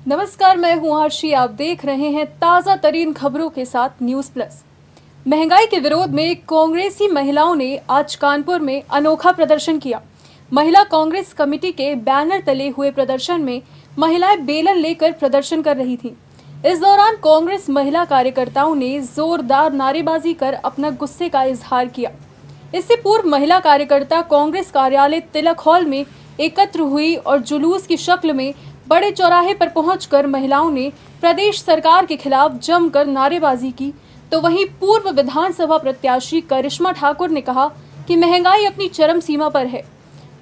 नमस्कार, मैं हूं हर्षी। आप देख रहे हैं ताजा तरीन खबरों के साथ न्यूज प्लस। महंगाई के विरोध में कांग्रेसी महिलाओं ने आज कानपुर में अनोखा प्रदर्शन किया। महिला कांग्रेस कमेटी के बैनर तले हुए प्रदर्शन में महिलाएं बेलन लेकर प्रदर्शन कर रही थीं। इस दौरान कांग्रेस महिला कार्यकर्ताओं ने जोरदार नारेबाजी कर अपना गुस्से का इजहार किया। इससे पूर्व महिला कार्यकर्ता कांग्रेस कार्यालय तिलक हॉल में एकत्र हुई और जुलूस की शक्ल में बड़े चौराहे पर पहुंचकर महिलाओं ने प्रदेश सरकार के खिलाफ जमकर नारेबाजी की। तो वहीं पूर्व विधानसभा प्रत्याशी करिश्मा ठाकुर ने कहा कि महंगाई अपनी चरम सीमा पर है।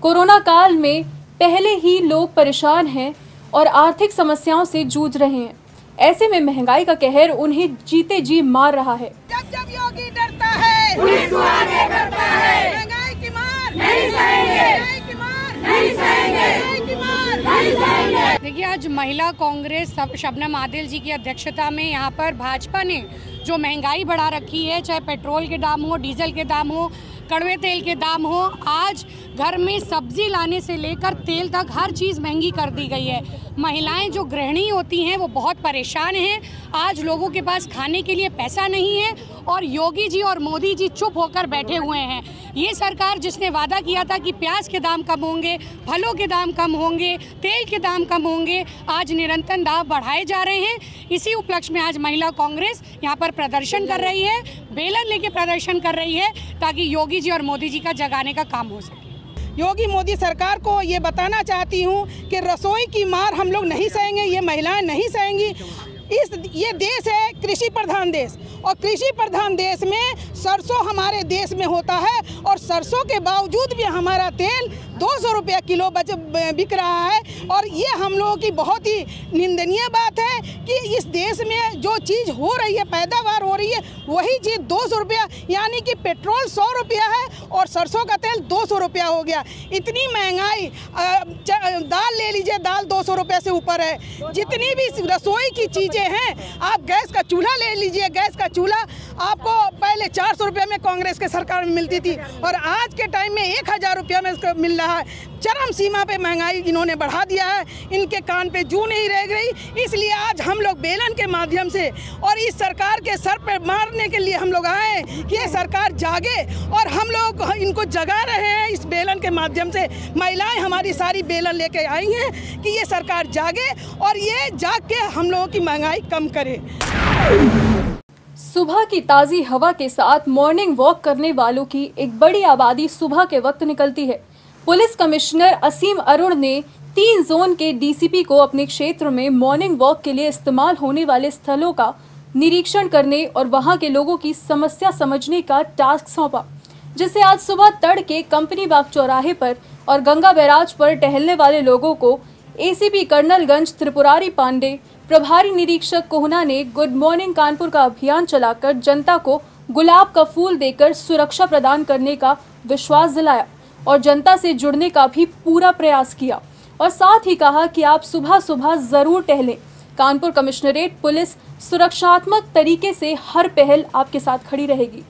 कोरोना काल में पहले ही लोग परेशान हैं और आर्थिक समस्याओं से जूझ रहे हैं। ऐसे में महंगाई का कहर उन्हें जीते जी मार रहा है। जब जब योगी डरता है, पुलिस को आगे करता है। महंगाई की मार नहीं सहेंगे, महंगाई की मार नहीं सहेंगे, महंगाई की मार नहीं सहेंगे। देखिए, आज महिला कांग्रेस शबनम आदिल जी की अध्यक्षता में यहाँ पर भाजपा ने जो महंगाई बढ़ा रखी है, चाहे पेट्रोल के दाम हो, डीजल के दाम हो, कड़वे तेल के दाम हो, आज घर में सब्जी लाने से लेकर तेल तक हर चीज़ महंगी कर दी गई है। महिलाएं जो गृहिणी होती हैं वो बहुत परेशान हैं। आज लोगों के पास खाने के लिए पैसा नहीं है और योगी जी और मोदी जी चुप होकर बैठे हुए हैं। ये सरकार जिसने वादा किया था कि प्याज के दाम कम होंगे, फलों के दाम कम होंगे, तेल के दाम कम होंगे, आज निरंतर दाम बढ़ाए जा रहे हैं। इसी उपलक्ष्य में आज महिला कांग्रेस यहाँ पर प्रदर्शन कर रही है, बेलन लेके प्रदर्शन कर रही है ताकि योगी जी और मोदी जी का जगाने का काम हो सके। योगी मोदी सरकार को ये बताना चाहती हूँ कि रसोई की मार हम लोग नहीं सहेंगे, ये महिलाएं नहीं सहेंगी। ये देश है कृषि प्रधान देश और कृषि प्रधान देश में सरसों हमारे देश में होता है और सरसों के बावजूद भी हमारा तेल 200 रुपये किलो बिक रहा है। और ये हम लोगों की बहुत ही निंदनीय बात है कि इस देश में जो चीज़ हो रही है, पैदावार हो रही है, वही चीज़ 200 रुपया, यानी कि पेट्रोल 100 रुपया है और सरसों का तेल 200 रुपया हो गया। इतनी महंगाई, दाल ले लीजिए, दाल 200 रुपये से ऊपर है। जितनी भी रसोई की चीज़ें हैं, आप गैस का चूल्हा ले लीजिए, गैस का चूल्हा आपको पहले 400 रुपये में कांग्रेस के सरकार में मिलती थी और आज के टाइम में 1000 रुपये में इसको मिल रहा है। चरम सीमा पे महंगाई इन्होंने बढ़ा दिया है, इनके कान पे जू नहीं रह गई। इसलिए आज हम लोग बेलन के माध्यम से और इस सरकार के सर पे मारने के लिए हम लोग आए कि ये सरकार जागे और हम लोग इनको जगा रहे हैं इस बेलन के माध्यम से। महिलाएं हमारी सारी बेलन लेके आई हैं कि ये सरकार जागे और ये जाग के हम लोगों की महंगाई कम करे। सुबह की ताज़ी हवा के साथ मॉर्निंग वॉक करने वालों की एक बड़ी आबादी सुबह के वक्त निकलती है। पुलिस कमिश्नर असीम अरुण ने 3 जोन के डीसीपी को अपने क्षेत्र में मॉर्निंग वॉक के लिए इस्तेमाल होने वाले स्थलों का निरीक्षण करने और वहां के लोगों की समस्या समझने का टास्क सौंपा, जिससे आज सुबह तड़के कंपनी बाग चौराहे पर और गंगा बैराज पर टहलने वाले लोगों को एसीपी कर्नलगंज त्रिपुरारी पांडे, प्रभारी निरीक्षक कोहना ने गुड मॉर्निंग कानपुर का अभियान चलाकर जनता को गुलाब का फूल देकर सुरक्षा प्रदान करने का विश्वास दिलाया और जनता से जुड़ने का भी पूरा प्रयास किया और साथ ही कहा कि आप सुबह सुबह जरूर टहलें। कानपुर कमिश्नरेट पुलिस सुरक्षात्मक तरीके से हर पहल आपके साथ खड़ी रहेगी।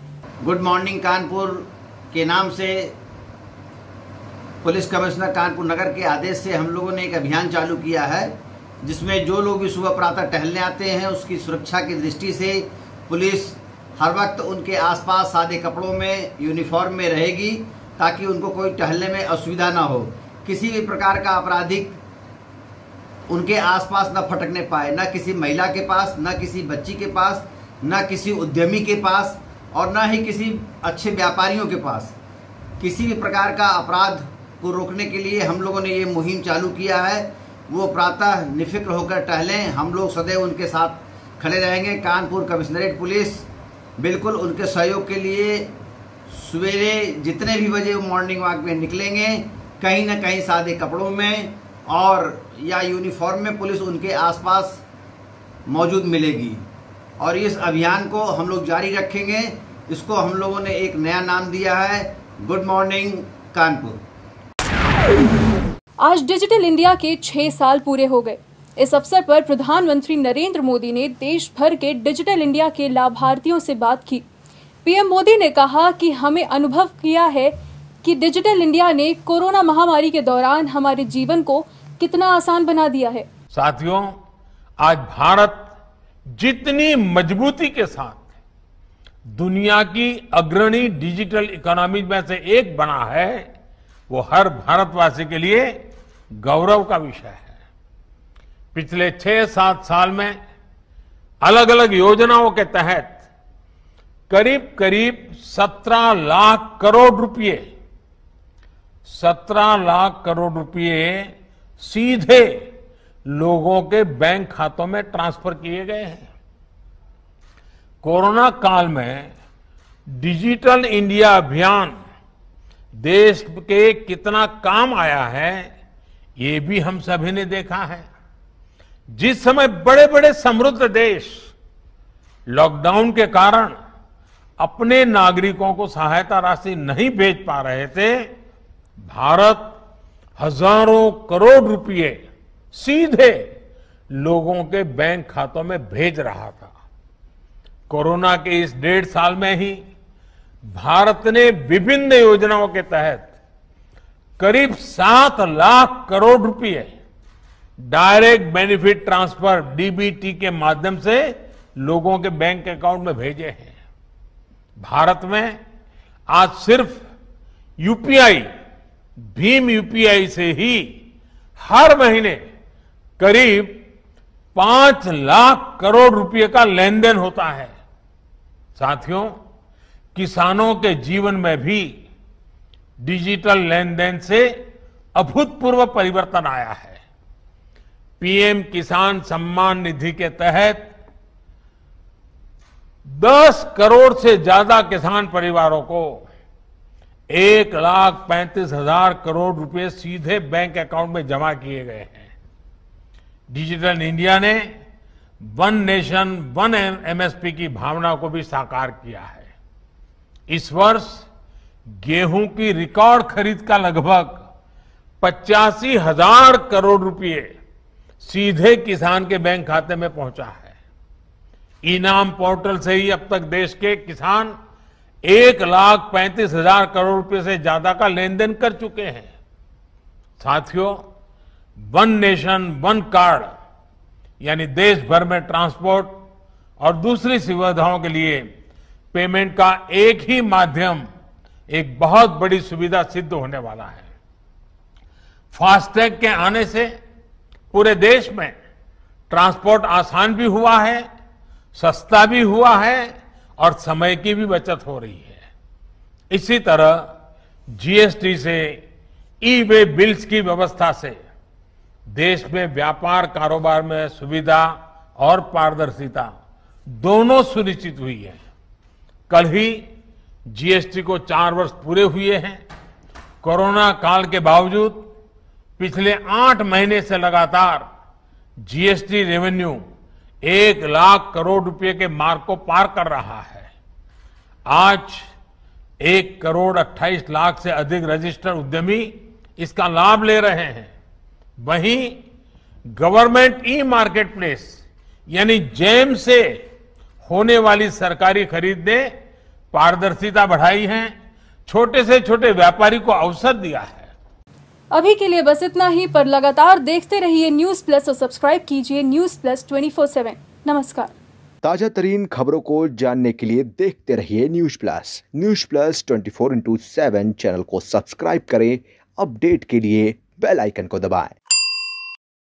गुड मॉर्निंग कानपुर के नाम से पुलिस कमिश्नर कानपुर नगर के आदेश से हम लोगों ने एक अभियान चालू किया है, जिसमें जो लोग भी सुबह प्रातः टहलने आते हैं उसकी सुरक्षा की दृष्टि से पुलिस हर वक्त उनके आसपास सादे कपड़ों में, यूनिफॉर्म में रहेगी ताकि उनको कोई टहलने में असुविधा ना हो। किसी भी प्रकार का आपराधिक उनके आसपास न फटकने पाए, न किसी महिला के पास, न किसी बच्ची के पास, न किसी उद्यमी के पास और न ही किसी अच्छे व्यापारियों के पास। किसी भी प्रकार का अपराध को रोकने के लिए हम लोगों ने ये मुहिम चालू किया है। वो प्रातः निफिक्र होकर टहलें, हम लोग सदैव उनके साथ खड़े रहेंगे। कानपुर कमिश्नरेट पुलिस बिल्कुल उनके सहयोग के लिए सवेरे जितने भी बजे वो मॉर्निंग वॉक में निकलेंगे, कहीं ना कहीं सादे कपड़ों में और या यूनिफॉर्म में पुलिस उनके आसपास मौजूद मिलेगी और इस अभियान को हम लोग जारी रखेंगे। इसको हम लोगों ने एक नया नाम दिया है, गुड मॉर्निंग कानपुर। आज डिजिटल इंडिया के 6 साल पूरे हो गए। इस अवसर पर प्रधानमंत्री नरेंद्र मोदी ने देश भर के डिजिटल इंडिया के लाभार्थियों से बात की। पीएम मोदी ने कहा कि हमें अनुभव किया है कि डिजिटल इंडिया ने कोरोना महामारी के दौरान हमारे जीवन को कितना आसान बना दिया है। साथियों, आज भारत जितनी मजबूती के साथ दुनिया की अग्रणी डिजिटल इकोनॉमी में से एक बना है, वो हर भारतवासी के लिए गौरव का विषय है। पिछले 6-7 साल में अलग अलग योजनाओं के तहत करीब करीब 17 लाख करोड़ रुपए 17 लाख करोड़ रुपए सीधे लोगों के बैंक खातों में ट्रांसफर किए गए हैं। कोरोना काल में डिजिटल इंडिया अभियान देश के कितना काम आया है, ये भी हम सभी ने देखा है। जिस समय बड़े बड़े समृद्ध देश लॉकडाउन के कारण अपने नागरिकों को सहायता राशि नहीं भेज पा रहे थे, भारत हजारों करोड़ रुपए सीधे लोगों के बैंक खातों में भेज रहा था। कोरोना के इस 1.5 साल में ही भारत ने विभिन्न योजनाओं के तहत करीब 7 लाख करोड़ रुपए डायरेक्ट बेनिफिट ट्रांसफर डीबीटी के माध्यम से लोगों के बैंक अकाउंट में भेजे हैं। भारत में आज सिर्फ यूपीआई, भीम यूपीआई से ही हर महीने करीब 5 लाख करोड़ रुपए का लेन देन होता है। साथियों, किसानों के जीवन में भी डिजिटल लेन देन से अभूतपूर्व परिवर्तन आया है। पीएम किसान सम्मान निधि के तहत 10 करोड़ से ज्यादा किसान परिवारों को 1,35,000 करोड़ रुपए सीधे बैंक अकाउंट में जमा किए गए हैं। डिजिटल इंडिया ने वन नेशन वन एमएसपी की भावना को भी साकार किया है। इस वर्ष गेहूं की रिकॉर्ड खरीद का लगभग 85,000 करोड़ रुपए सीधे किसान के बैंक खाते में पहुंचा है। इनाम पोर्टल से ही अब तक देश के किसान 1,35,000 करोड़ रुपए से ज्यादा का लेन देन कर चुके हैं। साथियों, वन नेशन वन कार्ड यानी देश भर में ट्रांसपोर्ट और दूसरी सुविधाओं के लिए पेमेंट का एक ही माध्यम एक बहुत बड़ी सुविधा सिद्ध होने वाला है। फास्टैग के आने से पूरे देश में ट्रांसपोर्ट आसान भी हुआ है, सस्ता भी हुआ है और समय की भी बचत हो रही है। इसी तरह जीएसटी से ई-वे बिल्स की व्यवस्था से देश में व्यापार कारोबार में सुविधा और पारदर्शिता दोनों सुनिश्चित हुई है। कल ही जीएसटी को 4 वर्ष पूरे हुए हैं। कोरोना काल के बावजूद पिछले 8 महीने से लगातार जीएसटी रेवेन्यू 1 लाख करोड़ रुपए के मार्क को पार कर रहा है। आज 1,28 लाख से अधिक रजिस्टर्ड उद्यमी इसका लाभ ले रहे हैं। वहीं गवर्नमेंट ई मार्केट प्लेस यानी जेम से होने वाली सरकारी खरीद ने पारदर्शिता बढ़ाई है, छोटे से छोटे व्यापारी को अवसर दिया है। अभी के लिए बस इतना ही, पर लगातार देखते रहिए न्यूज प्लस और सब्सक्राइब कीजिए न्यूज प्लस 24/7। नमस्कार। ताजा तरीन खबरों को जानने के लिए देखते रहिए न्यूज प्लस 24/7 चैनल को सब्सक्राइब करें। अपडेट के लिए बेल आइकन को दबाएं।